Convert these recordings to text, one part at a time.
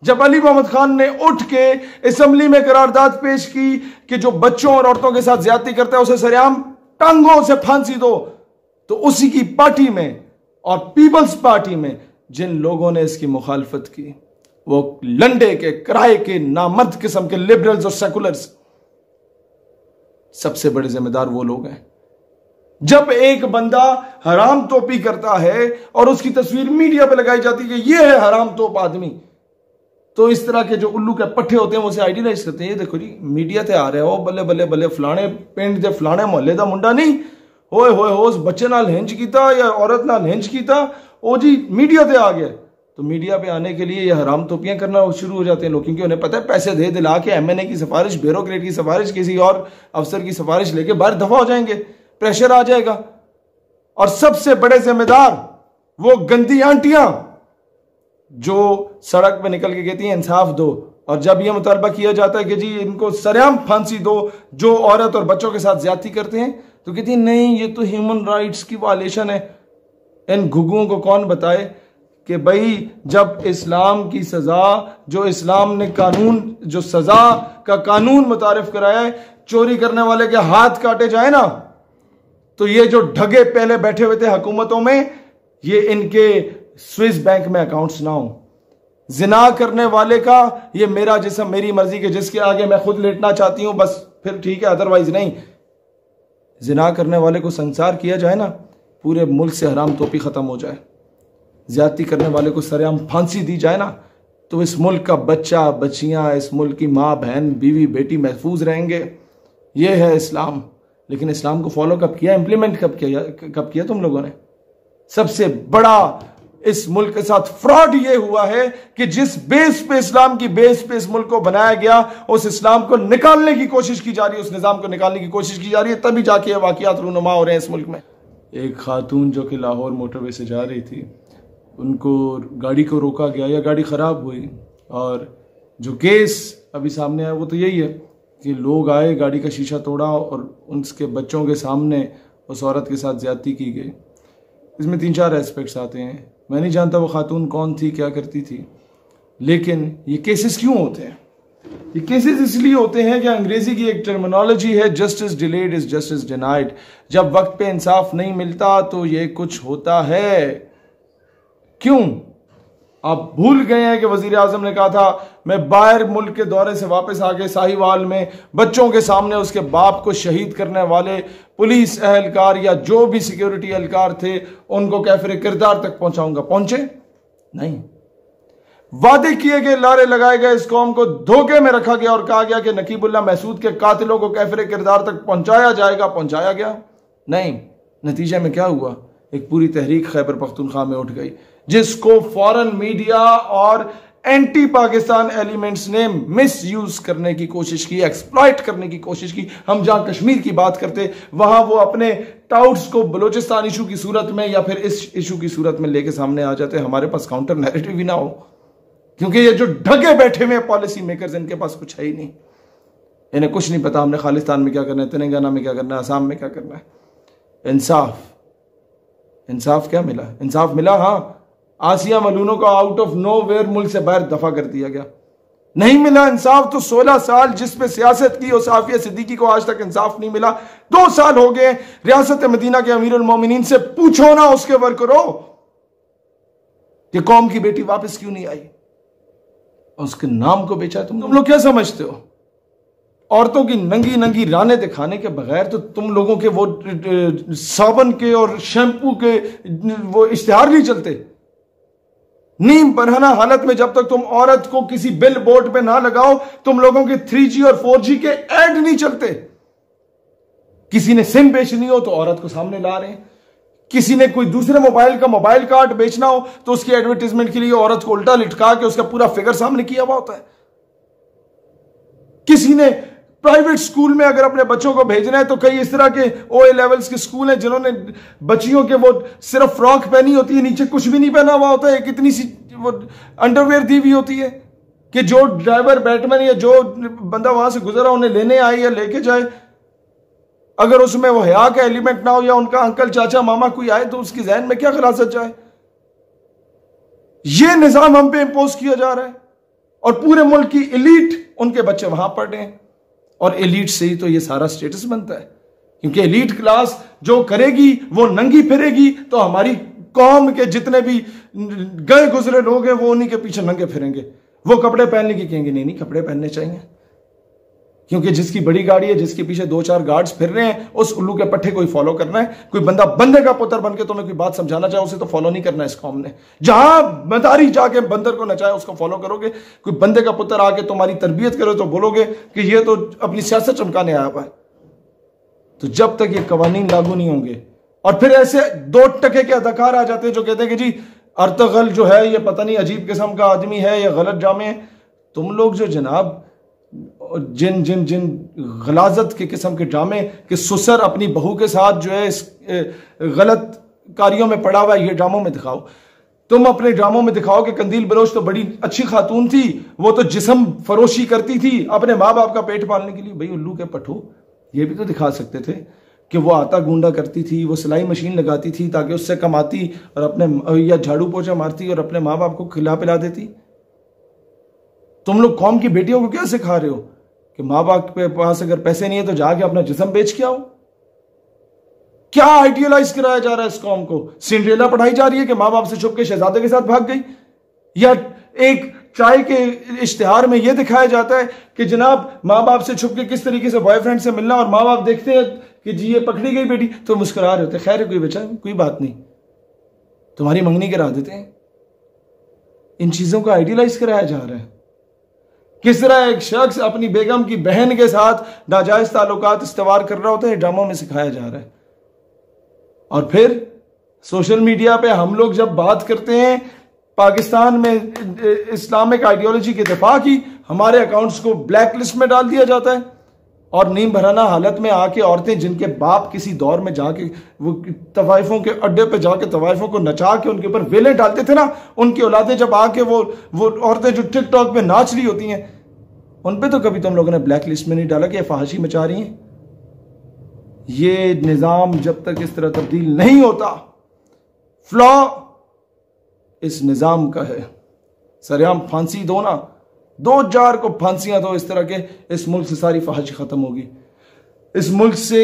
जब अली मोहम्मद खान ने उठ के असेंबली में करारदाद पेश की कि जो बच्चों और औरतों के साथ ज्यादती करता है उसे सरेआम टांगों से फांसी दो, तो उसी की पार्टी में और पीपल्स पार्टी में जिन लोगों ने इसकी मुखालफत की वो लंडे के किराए के नामर्द किस्म के लिबरल्स और सेकुलर्स, सबसे बड़े जिम्मेदार वो लोग हैं। जब एक बंदा हराम तोपी करता है और उसकी तस्वीर मीडिया पे लगाई जाती है कि ये है हराम तोप आदमी, तो इस तरह के जो उल्लू के पट्टे होते हैं वो उसे आइडियलाइज करते हैं। ये देखो जी मीडिया ते आ रहे हो, बल्ले बल्ले बल्ले फलाने पिंड दे फलाने मोहल्ले का मुंडा नहीं होए होए हो उस बच्चे नाल हिंज कीता या औरत नाल हिंज कीता, ओ जी मीडिया ते आ गया। तो मीडिया पे आने के लिए ये हराम तोपियां करना शुरू हो जाते हैं लोग, क्योंकि उन्हें पता है पैसे दे दिला के एमएनए की सिफारिश, ब्यूरोक्रेट की सिफारिश, किसी और अफसर की सिफारिश लेके बाहर दफा हो जाएंगे, प्रेशर आ जाएगा। और सबसे बड़े जिम्मेदार वो गंदी आंटियां जो सड़क पे निकल के कहती हैं इंसाफ दो, और जब यह मुतालबा किया जाता है कि जी इनको सरेआम फांसी दो जो औरत और बच्चों के साथ ज्यादती करते हैं, तो कहती है नहीं ये तो ह्यूमन राइट्स की वायलेशन है। इन घुघुओं को कौन बताए कि भाई जब इस्लाम की सजा, जो इस्लाम ने कानून, जो सजा का कानून मुतारिफ कराया है, चोरी करने वाले के हाथ काटे जाए ना, तो ये जो ढगे पहले बैठे हुए थे हुकूमतों में, ये इनके स्विस बैंक में अकाउंट्स ना हो। जिना करने वाले का ये मेरा जिस्म मेरी मर्जी के जिसके आगे मैं खुद लेटना चाहती हूं बस फिर ठीक है, अदरवाइज नहीं। जिना करने वाले को संसार किया जाए ना, पूरे मुल्क से हराम तोपी खत्म हो जाए। ज्यादती करने वाले को सरेआम फांसी दी जाए ना, तो इस मुल्क का बच्चा बच्चियां, इस मुल्क की माँ बहन बीवी बेटी महफूज रहेंगे। ये है इस्लाम। लेकिन इस्लाम को फॉलो कब किया, इंप्लीमेंट कब किया तुम लोगों ने? सबसे बड़ा इस मुल्क के साथ फ्रॉड ये हुआ है कि जिस बेस पे इस्लाम की बेस पे इस मुल्क को बनाया गया, उस इस्लाम को निकालने की कोशिश की जा रही है, उस निजाम को निकालने की कोशिश की जा रही है, तभी जाके ये वाकयात रूनुमा हो रहे हैं इस मुल्क में। एक खातून जो कि लाहौर मोटरवे से जा रही थी, उनको गाड़ी को रोका गया या गाड़ी खराब हुई, और जो केस अभी सामने आया वो तो यही है कि लोग आए, गाड़ी का शीशा तोड़ा और उनके बच्चों के सामने उस औरत के साथ ज्यादती की गई। इसमें 3-4 एस्पेक्ट्स आते हैं। मैं नहीं जानता वो खातून कौन थी, क्या करती थी, लेकिन ये केसेस क्यों होते हैं? ये केसेस इसलिए होते हैं कि अंग्रेजी की एक टर्मिनोलॉजी है, justice delayed is justice denied. जब वक्त पे इंसाफ नहीं मिलता तो ये कुछ होता है। क्यों? आप भूल गए हैं कि वजीर आजम ने कहा था मैं बाहर मुल्क के दौरे से वापस आके साहिवाल में बच्चों के सामने उसके बाप को शहीद करने वाले पुलिस एहलकार या जो भी सिक्योरिटी एहलकार थे उनको कैफिर किरदार तक पहुंचाऊंगा। पहुंचे नहीं। वादे किए गए, लारे लगाए गए, इस कौम को धोखे में रखा गया और कहा गया कि नकीबुल्लाह महसूद के कातिलों को कैफिर किरदार तक पहुंचाया जाएगा। पहुंचाया गया नहीं। नतीजे में क्या हुआ? एक पूरी तहरीक खैबर पख्तूनख्वा में उठ गई, जिसको फॉरेन मीडिया और एंटी पाकिस्तान एलिमेंट्स ने मिस यूज करने की कोशिश की, एक्सप्लॉइट करने की कोशिश की। हम जहां कश्मीर की बात करते वहां वो अपने टाउट्स को बलोचिस्तान इशू की सूरत में या फिर इस इशू की सूरत में लेके सामने आ जाते। हमारे पास काउंटर नैरेटिव ही ना हो, क्योंकि ये जो ढगे बैठे हुए पॉलिसी मेकर्स, इनके पास कुछ है ही नहीं। इन्हें कुछ नहीं पता हमने खालिस्तान में क्या करना है, तेलंगाना में क्या करना है, असम में क्या करना है। इंसाफ क्या मिला? इंसाफ मिला, हाँ, आसिया मलूनों को आउट ऑफ नोवेयर मुल्क से बाहर दफा कर दिया गया। नहीं मिला इंसाफ तो 16 साल जिस पे सियासत की, उस आफिया सिद्दीकी को आज तक इंसाफ नहीं मिला। 2 साल हो गए रियासत मदीना के अमीरुल मोमिनीन से पूछो ना उसके वर्करों कि कौम की बेटी वापस क्यों नहीं आई, उसके नाम को बेचा। तुम लोग क्या समझते हो? औरतों की नंगी नंगी रानें दिखाने के बगैर तो तुम लोगों के वो साबन के और शैम्पू के वो इश्तिहार नहीं चलते। नीम बरहना हालत में जब तक तुम औरत को किसी बिल बोर्ड पे ना लगाओ, तुम लोगों के 3G और 4G के ऐड नहीं चलते। किसी ने सिम बेचनी हो तो औरत को सामने ला रहे हैं, किसी ने कोई दूसरे मोबाइल का मोबाइल कार्ड बेचना हो तो उसकी एडवर्टाइजमेंट के लिए औरत को उल्टा लिटका के उसका पूरा फिगर सामने किया हुआ होता है। किसी ने प्राइवेट स्कूल में अगर अपने बच्चों को भेजना है तो कई इस तरह के OA लेवल्स के स्कूल हैं जिन्होंने बच्चियों के वो सिर्फ फ्रॉक पहनी होती है, नीचे कुछ भी नहीं पहना हुआ होता है, कितनी सी वो अंडरवेयर दी हुई होती है कि जो ड्राइवर बैटमैन या जो बंदा वहां से गुजरा उन्हें लेने आए या लेके जाए, अगर उसमें वो हया का एलिमेंट ना हो या उनका अंकल चाचा मामा कोई आए तो उसकी जहन में क्या खलासत जाए। ये निजाम हम पे इंपोज किया जा रहा है और पूरे मुल्क की एलीट उनके बच्चे वहां पढ़ रहे हैं। और एलीट से ही तो ये सारा स्टेटस बनता है, क्योंकि एलीट क्लास जो करेगी वो नंगी फिरेगी, तो हमारी कौम के जितने भी गए गुजरे लोग हैं वो उन्हीं के पीछे नंगे फिरेंगे। वो कपड़े पहनने की कहेंगे नहीं नहीं कपड़े पहनने चाहिए, क्योंकि जिसकी बड़ी गाड़ी है, जिसके पीछे 2-4 गार्ड्स फिर रहे हैं, उस उल्लू के पट्टे कोई फॉलो करना है। कोई बंदा बंदे का पुत्र बनके तुम्हें कोई बात समझाना चाहे, उसे तो फॉलो नहीं करना है इस कौम ने। जहां मदारी जाके बंदर को नचाए उसको फॉलो करोगे। कोई बंदे का पुत्र आके तुम्हारी तरबियत करे तो बोलोगे कि ये तो अपनी सियासत चमकाने आया हुआ है। तो जब तक ये कवानीन लागू नहीं होंगे, और फिर ऐसे 2 टके के अदाकार आ जाते हैं जो कहते हैं कि जी अर्तगल जो है ये पता नहीं अजीब किस्म का आदमी है या गलत जामे। तुम लोग जो जनाब जिन जिन जिन गलाजत के किस्म के ड्रामे के सुसर अपनी बहू के साथ जो है इस गलत कार्यों में पड़ा हुआ है, ये ड्रामों में दिखाओ। तुम अपने ड्रामों में दिखाओ कि कंदील बलोच तो बड़ी अच्छी खातून थी, वो तो जिस्म फरोशी करती थी अपने माँ बाप का पेट पालने के लिए। भाई उल्लू के पठो, ये भी तो दिखा सकते थे कि वो आटा गूंडा करती थी, वो सिलाई मशीन लगाती थी ताकि उससे कमाती और अपने या झाड़ू पोछा मारती और अपने माँ बाप को खिला पिला देती। तुम लोग कौम की बेटियों को क्या सिखा रहे हो कि माँ बाप के पास अगर पैसे नहीं है तो जाके अपना जिस्म बेच के आओ? क्या आइडियलाइज कराया जा रहा है इस कौम को? सिंड्रेला पढ़ाई जा रही है कि माँ बाप से छुप के शहजादे के साथ भाग गई, या एक चाय के इश्तिहार में यह दिखाया जाता है कि जनाब माँ बाप से छुप के किस तरीके से बॉयफ्रेंड से मिलना, और माँ बाप देखते हैं कि जी ये पकड़ी गई बेटी तो मुस्कुरा रहे होते, खैर कोई बचा कोई बात नहीं, तुम्हारी मंगनी करा देते हैं। इन चीजों को आइडियलाइज कराया जा रहा है। किस तरह एक शख्स अपनी बेगम की बहन के साथ नाजायज ताल्लुकात इस्तेवार कर रहा होता है, ड्रामों में सिखाया जा रहा है। और फिर सोशल मीडिया पे हम लोग जब बात करते हैं पाकिस्तान में इस्लामिक आइडियोलॉजी के दिफा की, हमारे अकाउंट्स को ब्लैक लिस्ट में डाल दिया जाता है। और नीम भराना हालत में आके औरतें जिनके बाप किसी दौर में जाके वो तवाइफों के अड्डे पे जाके तवाइफों को नचा के उनके ऊपर वेलें डालते थे ना, उनकी औलादें जब आके वो औरतें जो टिकटॉक पे नाच रही होती हैं, उन पे तो कभी तुम लोगों ने ब्लैक लिस्ट में नहीं डाला कि ये फहाशी मचा रही हैं। ये निज़ाम जब तक इस तरह तब्दील नहीं होता, फ्लॉ इस निज़ाम का है। सरेआम फांसी दो ना, 2,000 को फांसियां दो, इस तरह के इस मुल्क से सारी फहाशी खत्म होगी। इस मुल्क से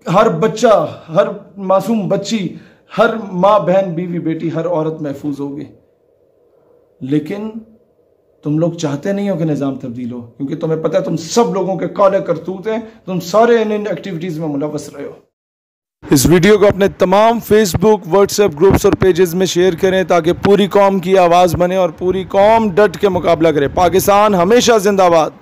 हर बच्चा, हर मासूम बच्ची, हर माँ बहन बीवी बेटी, हर औरत महफूज होगी। लेकिन तुम लोग चाहते नहीं हो कि निज़ाम तब्दील हो, क्योंकि तुम्हें पता है तुम सब लोगों के काले करतूत हैं, तुम सारे इन एक्टिविटीज में मुलव्वस रहे हो। इस वीडियो को अपने तमाम फेसबुक, व्हाट्सएप ग्रुप्स और पेजेस में शेयर करें ताकि पूरी कौम की आवाज़ बने और पूरी कौम डट के मुकाबला करे। पाकिस्तान हमेशा जिंदाबाद।